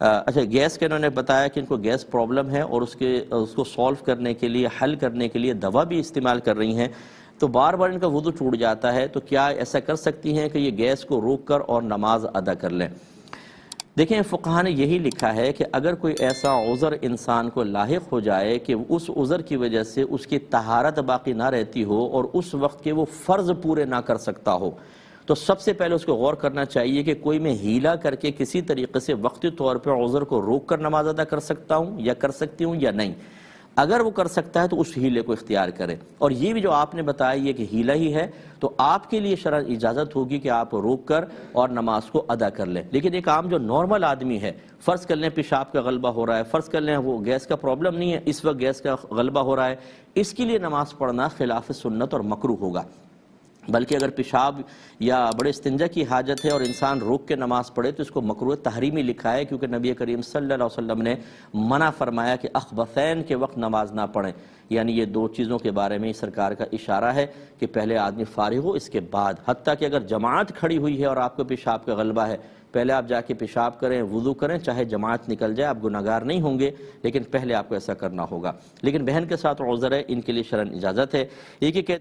اچھا، گیس کا انہوں نے بتایا کہ ان کو گیس پرابلم ہے اور اس کو سولو کرنے کے لیے، حل کرنے کے لیے دوا بھی استعمال کر رہی ہیں، تو بار بار ان کا وضو ٹوٹ جاتا ہے، تو کیا ایسا کر سکتی ہیں کہ یہ گیس کو روک کر اور نماز ادا کر لیں؟ دیکھیں، فقہاء نے یہی لکھا ہے کہ اگر کوئی ایسا عذر انسان کو لاحق ہو جائے کہ اس عذر کی وجہ سے اس کی طہارت باقی نہ رہتی ہو اور اس وقت کے وہ فرض پورے نہ کر سکتا ہو، تو سب سے پہلے اس کو غور کرنا چاہیے کہ کوئی میں ہیلا کر کے کسی طریقے سے وقتی طور پہ عذر کو روک کر نماز ادا کر سکتا ہوں یا کر سکتی ہوں یا نہیں۔ اگر وہ کر سکتا ہے تو اس ہیلے کو اختیار کرے، اور یہ بھی جو آپ نے بتایا یہ کہ ہیلا ہی ہے، تو آپ کے لیے شرعاً اجازت ہوگی کہ آپ روک کر اور نماز کو ادا کر لیں۔ لیکن ایک عام جو نارمل آدمی ہے، فرض کر لیں پیشاب کا غلبہ ہو رہا ہے، فرض کر لیں وہ گیس کا پرابلم نہیں ہے، اس وقت گیس کا غلبہ ہو رہا ہے، اس کے لیے نماز پڑھنا خلاف سنت اور مکروہ ہوگا۔ بلکہ اگر پیشاب یا بڑے استنجا کی حاجت ہے اور انسان روک کے نماز پڑھے تو اس کو مکروہ تحریمی لکھا ہے، کیونکہ نبی کریم صلی اللہ علیہ وسلم نے منع فرمایا کہ اخبثین کے وقت نماز نہ پڑھیں، یعنی یہ دو چیزوں کے بارے میں سرکار کا اشارہ ہے کہ پہلے آدمی فارغ ہو، اس کے بعد، حتیٰ کہ اگر جماعت کھڑی ہوئی ہے اور آپ کو پیشاب کا غلبہ ہے، پہلے آپ جا کے پیشاب کریں، وضو کریں، چاہے جماعت نکل جائے، آپ گناہگار نہیں ہوں گے، لیکن پہلے آپ کو ایسا کرنا ہوگا۔ لیکن بہن کے ساتھ عذر ہے، ان کے لیے شرعاً اجازت ہے۔ یہ کہ